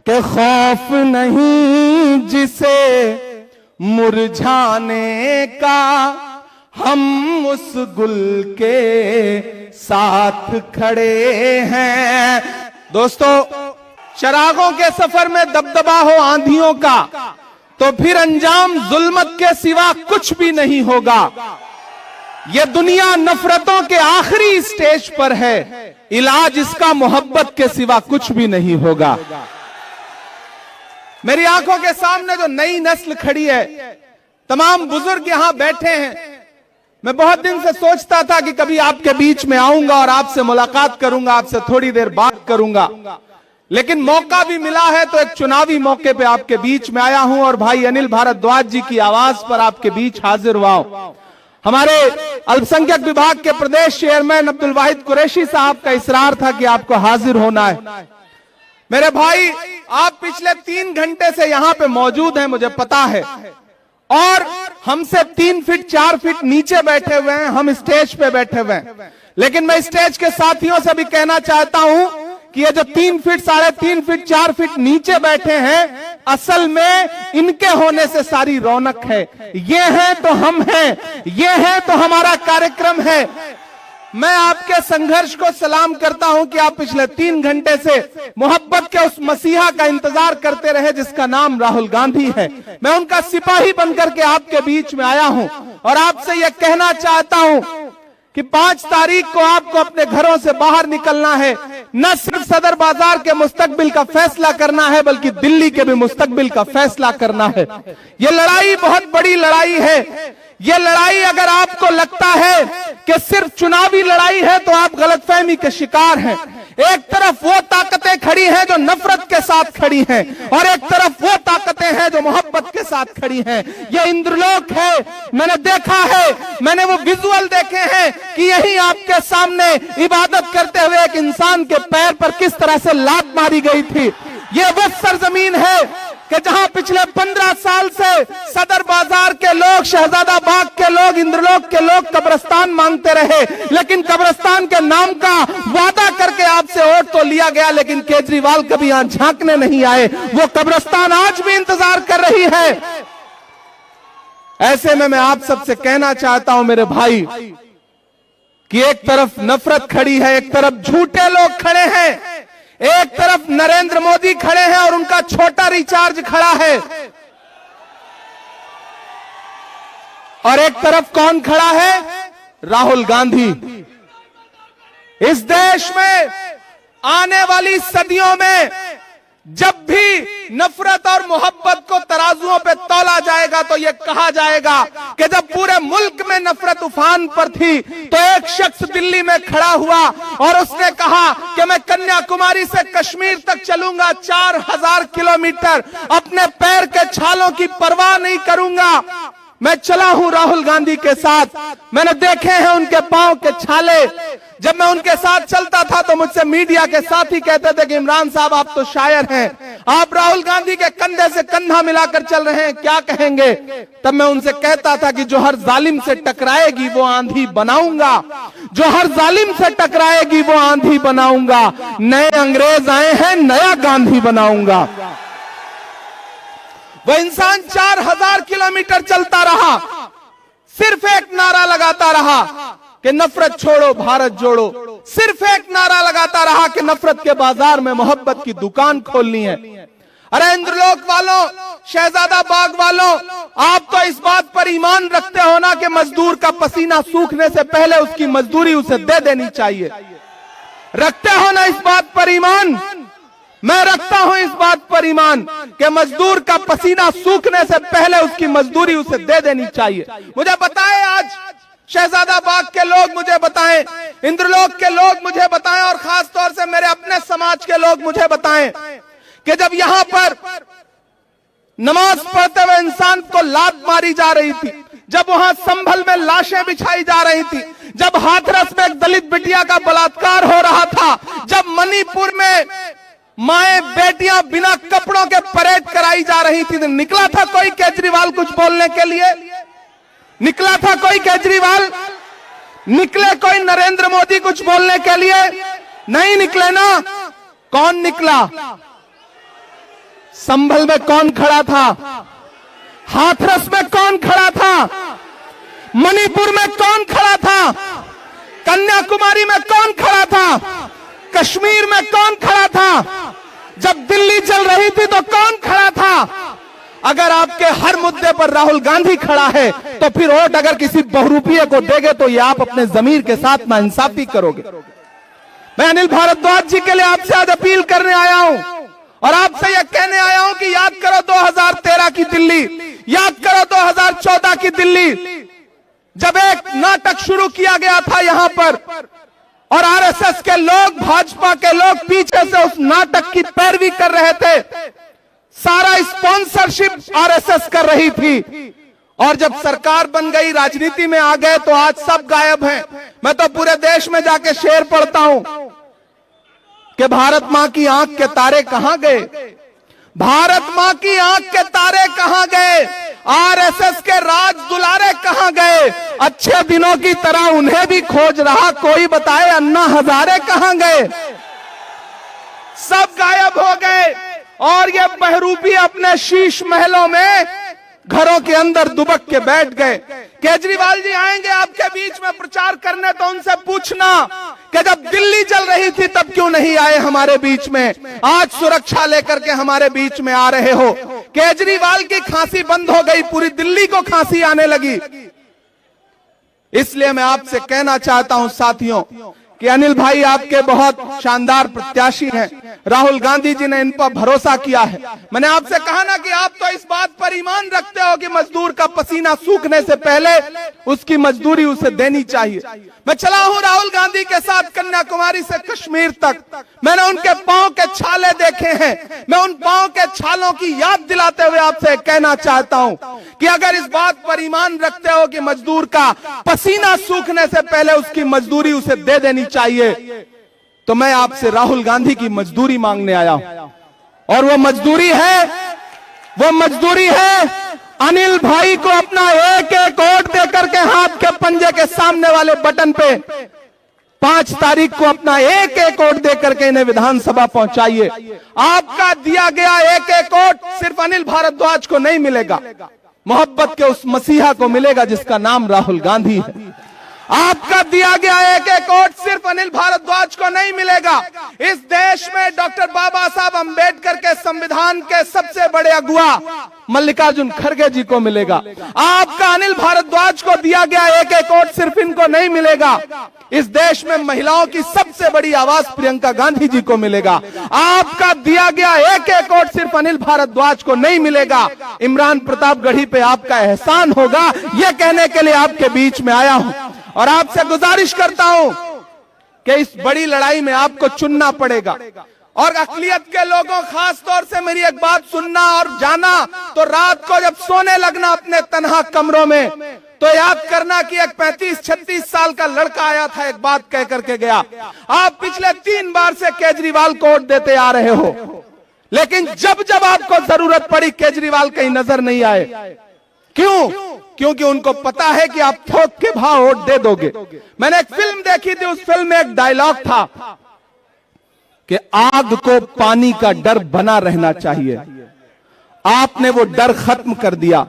कि खौफ नहीं जिसे मुरझाने का, हम उस गुल के साथ खड़े हैं। दोस्तों, चरागों के सफर में दबदबा हो आंधियों का, तो फिर अंजाम जुल्मत के सिवा कुछ भी नहीं होगा। ये दुनिया नफरतों के आखिरी स्टेज पर है, इलाज इसका मोहब्बत के सिवा कुछ भी नहीं होगा। मेरी आंखों के सामने जो नई नस्ल खड़ी है, तमाम बुजुर्ग यहां बैठे हैं। मैं बहुत दिन से सोचता था कि कभी आपके बीच में आऊंगा और आपसे मुलाकात करूंगा, आपसे थोड़ी देर बात करूंगा, लेकिन मौका भी मिला है तो एक चुनावी मौके पे आपके बीच में आया हूं और भाई अनिल भारद्वाज जी की आवाज पर आपके बीच हाजिर हुआ हूं। हमारे अल्पसंख्यक विभाग के प्रदेश चेयरमैन अब्दुल वाहिद कुरैशी साहब का इसरार था कि आपको हाजिर होना है। मेरे भाई, आप पिछले 3 घंटे से यहां पे मौजूद हैं, मुझे पता है, और हमसे 3 फीट 4 फीट नीचे बैठे हुए हैं, हम स्टेज पे बैठे हुए हैं। लेकिन मैं स्टेज के साथियों से भी कहना चाहता हूं कि ये जो 3 फीट 3.5 फीट 4 फीट नीचे बैठे हैं, असल में इनके होने से सारी रौनक है। ये हैं तो हम हैं, ये हैं तो हमारा कार्यक्रम है। मैं आपके संघर्ष को सलाम करता हूं कि आप पिछले 3 घंटे से मोहब्बत के उस मसीहा का इंतजार करते रहे जिसका नाम राहुल गांधी है। मैं उनका सिपाही बनकर के आपके बीच में आया हूं और आपसे यह कहना चाहता हूं कि 5 तारीख को आपको अपने घरों से बाहर निकलना है। न सिर्फ सदर बाजार के मुस्तकबिल का फैसला करना है, बल्कि दिल्ली के भी मुस्तकबिल का फैसला करना है। यह लड़ाई बहुत बड़ी लड़ाई है। ये लड़ाई अगर आपको लगता है कि सिर्फ चुनावी लड़ाई है तो आप गलतफहमी के शिकार हैं। एक तरफ वो ताकतें खड़ी हैं जो नफरत के साथ खड़ी हैं, और एक तरफ वो ताकतें हैं जो मोहब्बत के साथ खड़ी हैं। ये इंद्रलोक है। मैंने देखा है, मैंने वो विजुअल देखे हैं कि यही आपके सामने इबादत करते हुए एक इंसान के पैर पर किस तरह से लात मारी गई थी। ये वो सरजमीन है कि जहां पिछले 15 साल से सदर बाजार के लोग, शहजादा बाग के लोग, इंद्रलोक के लोग कब्रिस्तान मांगते रहे, लेकिन कब्रिस्तान के नाम का वादा करके आपसे वोट तो लिया गया, लेकिन केजरीवाल कभी यहां झांकने नहीं आए। वो कब्रिस्तान आज भी इंतजार कर रही है। ऐसे में मैं आप सबसे कहना चाहता हूं मेरे भाई कि एक तरफ नफरत खड़ी है, एक तरफ झूठे लोग खड़े हैं, एक तरफ नरेंद्र मोदी खड़े हैं और उनका छोटा रिचार्ज खड़ा है, और एक तरफ कौन खड़ा है? राहुल गांधी। इस देश में आने वाली सदियों में जब भी नफरत और मोहब्बत को तराजुओं पे तौला जाएगा तो यह कहा जाएगा कि जब पूरे मुल्क में नफरत उफान पर थी तो एक शख्स दिल्ली में खड़ा हुआ और उसने कहा कि मैं कन्याकुमारी से कश्मीर तक चलूंगा 4000 किलोमीटर, अपने पैर के छालों की परवाह नहीं करूंगा। मैं चला हूं राहुल गांधी के साथ, मैंने देखे हैं उनके पांव के छाले। जब मैं उनके साथ चलता था तो मुझसे मीडिया के साथी कहते थे कि इमरान साहब आप तो शायर हैं, आप राहुल गांधी के कंधे से कंधा मिलाकर चल रहे हैं, क्या कहेंगे? तब मैं उनसे कहता था कि जो हर जालिम से टकराएगी वो आंधी बनाऊंगा, जो हर जालिम से टकराएगी वो आंधी बनाऊंगा। नए अंग्रेज आए हैं, नया गांधी बनाऊंगा। वह इंसान 4000 किलोमीटर चलता रहा, सिर्फ एक नारा लगाता रहा कि नफरत छोड़ो भारत जोड़ो, सिर्फ एक नारा लगाता रहा कि नफरत के बाजार में मोहब्बत की दुकान खोलनी है। अरे इंद्रलोक वालों, शहजादा बाग वालों, आप तो इस बात पर ईमान रखते हो ना कि मजदूर का पसीना सूखने से पहले उसकी मजदूरी उसे दे देनी चाहिए। रखते हो ना इस बात पर ईमान? मैं रखता हूं इस बात पर ईमान कि मजदूर का पसीना सूखने से पहले उसकी मजदूरी उसे दे देनी चाहिए। मुझे बताएं, आज शहजादा बाग के लोग मुझे बताएं, इंद्रलोक के लोग मुझे बताएं, और खास तौर से मेरे अपने समाज के लोग मुझे बताएं कि जब यहां पर नमाज पढ़ते हुए इंसान को लात मारी जा रही थी, जब वहां संभल में लाशें बिछाई जा रही थी, जब हाथरस में एक दलित बिटिया का बलात्कार हो रहा था, जब मणिपुर में माएं बेटियां बिना कपड़ों के परेड कराई जा रही थी, तो निकला था कोई केजरीवाल कुछ बोलने के लिए? निकला था कोई केजरीवाल? निकले कोई नरेंद्र मोदी कुछ बोलने के लिए? नहीं निकले ना। कौन निकला? संभल में कौन खड़ा था? हाथरस में कौन खड़ा था? मणिपुर में कौन खड़ा था? कन्याकुमारी में कौन खड़ा था? कश्मीर में कौन खड़ा था? जब दिल्ली जल रही थी तो कौन खड़ा था? अगर आपके हर मुद्दे पर राहुल गांधी खड़ा है तो फिर वोट अगर किसी बहुरूपीय को देंगे तो ये आप अपने जमीर के साथ नाइंसाफी करोगे। मैं अनिल भारद्वाज जी के लिए आपसे आज अपील करने आया हूं और आपसे यह कहने आया हूं कि याद करो 2013 की दिल्ली, याद करो 2014 की दिल्ली, जब एक नाटक शुरू किया गया था यहां पर और आरएसएस के लोग, भाजपा के लोग पीछे से उस नाटक की पैरवी कर रहे थे, सारा स्पॉन्सरशिप आरएसएस कर रही थी। और जब सरकार बन गई, राजनीति में आ गए तो आज सब गायब हैं। मैं तो पूरे देश में जाके शेर पढ़ता हूं कि भारत मां की आंख के तारे कहां गए, भारत मां की आंख के तारे कहां गए, आरएसएस के राज दुलारे कहां गए, अच्छे दिनों की तरह उन्हें भी खोज रहा कोई, बताए अन्ना हजारे कहां गए। सब गायब हो गए और ये बहरूपी अपने शीश महलों में, घरों के अंदर दुबक के बैठ गए। केजरीवाल जी आएंगे आपके बीच में प्रचार करने तो उनसे पूछना कि जब दिल्ली जल रही थी तब क्यों नहीं आए हमारे बीच में, आज सुरक्षा लेकर के हमारे बीच में आ रहे हो। केजरीवाल की खांसी बंद हो गई, पूरी दिल्ली को खांसी आने लगी। इसलिए मैं आपसे कहना चाहता हूं साथियों कि अनिल भाई आपके बहुत शानदार प्रत्याशी हैं, राहुल गांधी जी ने इन पर भरोसा किया है। मैंने आपसे कहा ना कि आप तो इस बात पर ईमान रखते हो कि मजदूर का पसीना सूखने से पहले उसकी मजदूरी उसे देनी चाहिए। मैं चला हूं राहुल गांधी के साथ कन्याकुमारी से कश्मीर तक, मैंने उनके पांव के छाले देखे हैं। मैं उन पांव के छालों की याद दिलाते हुए आपसे कहना चाहता हूं कि अगर इस बात पर ईमान रखते हो कि मजदूर का पसीना सूखने से पहले उसकी मजदूरी उसे दे देनी चाहिए, तो मैं आपसे राहुल गांधी की मजदूरी मांगने आया हूं। और वो मजदूरी है अनिल भाई को अपना एक एक वोट देकर के हाथ के पंजे के सामने वाले बटन पे 5 तारीख को अपना एक एक वोट देकर के इन्हें विधानसभा पहुंचाइए। आपका दिया गया एक एक वोट सिर्फ अनिल भारद्वाज को नहीं मिलेगा, मोहब्बत के उस मसीहा को मिलेगा जिसका नाम राहुल गांधी है। आपका दिया गया एक एक वोट सिर्फ अनिल भारद्वाज को नहीं मिलेगा, इस देश में डॉक्टर बाबा साहब अंबेडकर के संविधान के सबसे बड़े अगुआ मल्लिकार्जुन खड़गे जी को मिलेगा। आपका अनिल भारद्वाज को दिया गया एक एक वोट सिर्फ इनको नहीं मिलेगा, इस देश में महिलाओं की सबसे बड़ी आवाज प्रियंका गांधी जी को मिलेगा। आपका दिया गया एक एक वोट सिर्फ अनिल भारद्वाज को नहीं मिलेगा, इमरान प्रतापगढ़ी पे आपका एहसान होगा। यह कहने के लिए आपके बीच में आया हूं और आपसे गुजारिश करता हूं कि इस बड़ी लड़ाई में आपको चुनना पड़ेगा। और अकलियत के लोगों, खास तौर से मेरी एक बात सुनना और जाना, तो रात को जब सोने लगना अपने तन्हा कमरों में, तो याद करना कि एक 35-36 साल का लड़का आया था, एक बात कह करके गया। आप पिछले 3 बार से केजरीवाल को वोट देते आ रहे हो, लेकिन जब जब आपको जरूरत पड़ी केजरीवाल कहीं नजर नहीं आए। क्यों? क्योंकि उनको पता है कि आप थोक के भाव वोट दे दोगे। मैंने एक फिल्म देखी थी, उस फिल्म में एक डायलॉग था कि आग को पानी का डर बना रहना चाहिए। आपने वो डर खत्म कर दिया।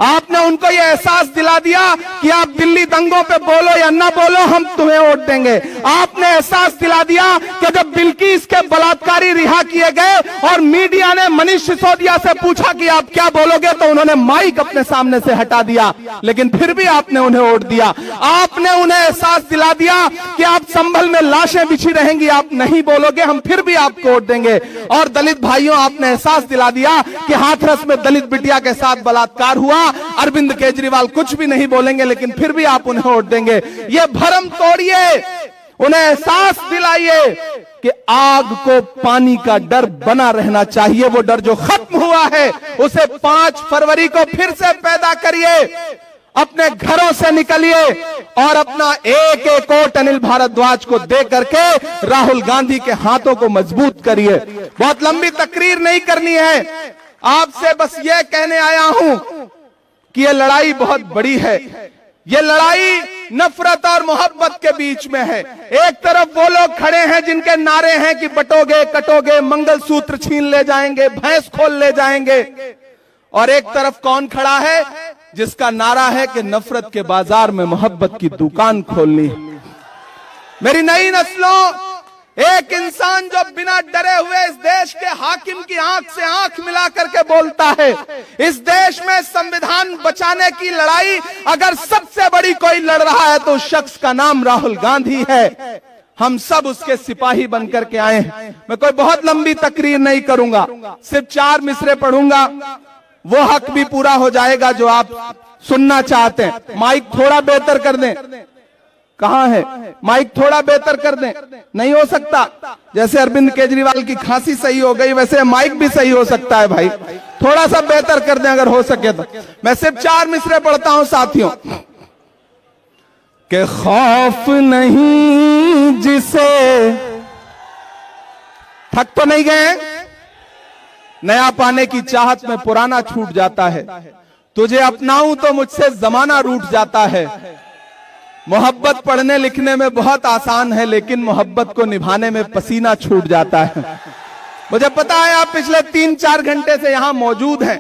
आपने उनको ये एहसास दिला दिया कि आप दिल्ली दंगों पे बोलो या ना बोलो, हम तुम्हें वोट देंगे। आपने एहसास दिला दिया कि जब बिल्किस के बलात्कारी रिहा किए गए और मीडिया ने मनीष सिसोदिया से पूछा कि आप क्या बोलोगे, तो उन्होंने माइक अपने सामने से हटा दिया, लेकिन फिर भी आपने उन्हें वोट दिया। आपने उन्हें एहसास दिला दिया कि आप संभल में लाशें बिछी रहेंगी, आप नहीं बोलोगे, हम फिर भी आपको वोट देंगे। और दलित भाइयों, आपने एहसास दिला दिया कि हाथरस में दलित बिटिया के साथ बलात्कार हुआ, अरविंद केजरीवाल कुछ भी नहीं बोलेंगे, लेकिन फिर भी आप उन्हें वोट देंगे। ये भ्रम तोड़िए, उन्हें एहसास दिलाइए कि आग को पानी का डर बना रहना चाहिए। वो डर जो खत्म हुआ है उसे 5 फरवरी को फिर से पैदा करिए। अपने घरों से निकलिए और अपना एक एक वोट अनिल भारद्वाज को दे करके राहुल गांधी के हाथों को मजबूत करिए। बहुत लंबी तकरीर नहीं करनी है, आपसे बस ये कहने आया हूं कि ये लड़ाई बहुत बड़ी है। ये लड़ाई नफरत और मोहब्बत के बीच में है। एक तरफ वो लोग खड़े हैं जिनके नारे हैं कि बटोगे कटोगे, मंगलसूत्र छीन ले जाएंगे, भैंस खोल ले जाएंगे, और एक तरफ कौन खड़ा है जिसका नारा है कि नफरत के बाजार में मोहब्बत की दुकान खोलनी है। मेरी नई नस्लों, एक इंसान जो बिना डरे हुए इस देश के हाकिम की आंख से आंख मिला करके बोलता है, इस देश में संविधान बचाने की लड़ाई अगर सबसे बड़ी कोई लड़ रहा है तो उस शख्स का नाम राहुल गांधी है। हम सब उसके सिपाही बनकर के आए हैं। मैं कोई बहुत लंबी तकरीर नहीं करूंगा, सिर्फ 4 मिसरे पढ़ूंगा, वो हक भी पूरा हो जाएगा जो आप सुनना चाहते हैं। माइक थोड़ा बेहतर कर दें। कहां है माइक? थोड़ा बेहतर कर दें। नहीं हो सकता? जैसे अरविंद केजरीवाल की खांसी सही हो गई वैसे माइक भी सही हो सकता है भाई, थोड़ा सा बेहतर कर दें अगर हो सके तो। मैं सिर्फ 4 मिसरे पढ़ता हूं साथियों। के खौफ नहीं जिसे, थक तो नहीं गए? नया पाने की चाहत में पुराना छूट जाता है, तुझे अपनाऊं तो मुझसे जमाना रूठ जाता है। मोहब्बत पढ़ने लिखने में बहुत आसान है लेकिन मोहब्बत को निभाने में पसीना छूट जाता है। मुझे पता है आप पिछले 3-4 घंटे से यहां मौजूद हैं,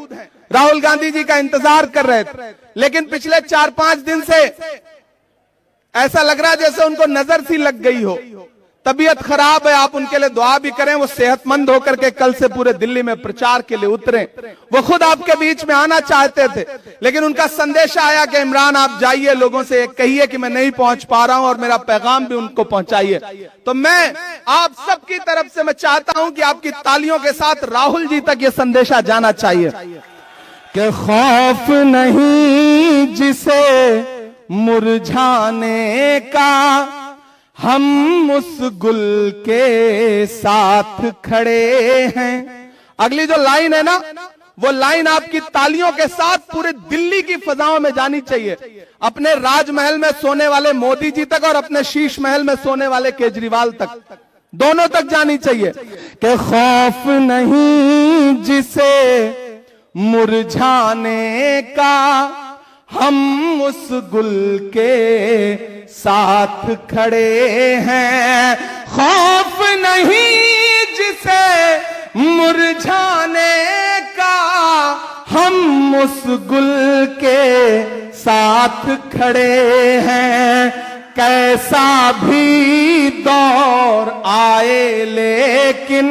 राहुल गांधी जी का इंतजार कर रहे थे, लेकिन पिछले 4-5 दिन से ऐसा लग रहा है जैसे उनको नजर सी लग गई हो, तबीयत खराब है। आप उनके लिए दुआ भी करें, वो सेहतमंद होकर के कल से पूरे दिल्ली में प्रचार के लिए उतरे। वो खुद आपके बीच में आना चाहते थे लेकिन उनका संदेशा आया कि इमरान आप जाइए, लोगों से कहिए कि मैं नहीं पहुंच पा रहा हूं और मेरा पैगाम भी उनको पहुंचाइए। तो मैं आप सबकी तरफ से मैं चाहता हूं कि आपकी तालियों के साथ राहुल जी तक ये संदेशा जाना चाहिए कि खौफ नहीं जिसे मुरझाने का, हम उस गुल के साथ खड़े हैं। अगली जो लाइन है ना, वो लाइन आपकी तालियों के साथ पूरे दिल्ली की फजाओं में जानी चाहिए, अपने राजमहल में सोने वाले मोदी जी तक और अपने शीश महल में सोने वाले केजरीवाल तक, दोनों तक जानी चाहिए कि खौफ नहीं जिसे मुरझाने का, हम उस गुल के साथ खड़े हैं। खौफ नहीं जिसे मुरझाने का, हम उस गुल के साथ खड़े हैं। कैसा भी दौर आए लेकिन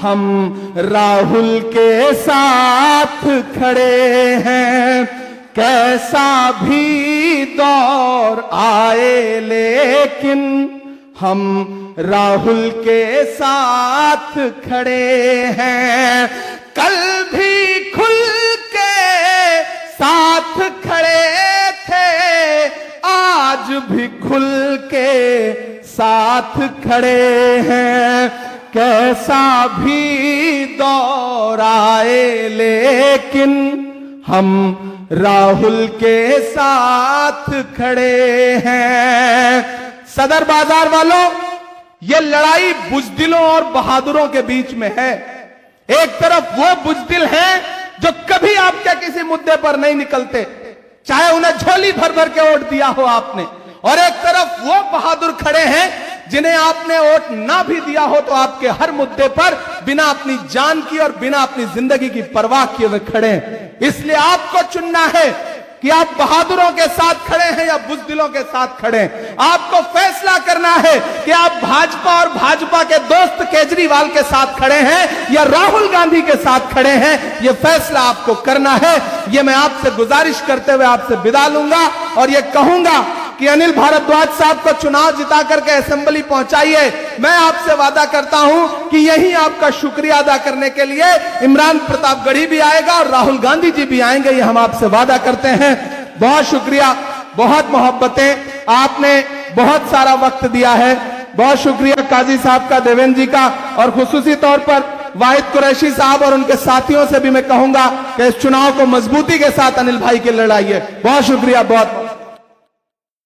हम राहुल के साथ खड़े हैं। कैसा भी दौर आए लेकिन हम राहुल के साथ खड़े हैं। कल भी खुल के साथ खड़े थे, आज भी खुल के साथ खड़े हैं। कैसा भी दौर आए लेकिन हम राहुल के साथ खड़े हैं। सदर बाजार वालों, ये लड़ाई बुजदिलों और बहादुरों के बीच में है। एक तरफ वो बुजदिल हैं जो कभी आपके किसी मुद्दे पर नहीं निकलते, चाहे उन्हें झोली भर भर के वोट दिया हो आपने, और एक तरफ वो बहादुर खड़े हैं जिन्हें आपने वोट ना भी दिया हो तो आपके हर मुद्दे पर बिना अपनी जान की और बिना अपनी जिंदगी की परवाह किए हुए खड़े हैं। इसलिए आपको चुनना है कि आप बहादुरों के साथ खड़े हैं या बुजदिलों के साथ खड़े हैं। आपको फैसला करना है कि आप भाजपा और भाजपा के दोस्त केजरीवाल के साथ खड़े हैं या राहुल गांधी के साथ खड़े हैं। यह फैसला आपको करना है। यह मैं आपसे गुजारिश करते हुए आपसे विदा लूंगा और यह कहूंगा कि अनिल भारद्वाज साहब को चुनाव जिता करके असेंबली पहुंचाइए। मैं आपसे वादा करता हूं कि यही आपका शुक्रिया अदा करने के लिए इमरान प्रतापगढ़ी भी आएगा और राहुल गांधी जी भी आएंगे, ये हम आपसे वादा करते हैं। बहुत शुक्रिया, बहुत मोहब्बतें, आपने बहुत सारा वक्त दिया है। बहुत शुक्रिया काजी साहब का, देवेंद्र जी का, और खुसूसी तौर पर वाहिद कुरैशी साहब और उनके साथियों से भी मैं कहूंगा कि इस चुनाव को मजबूती के साथ अनिल भाई के लड़ाइए। बहुत शुक्रिया, बहुत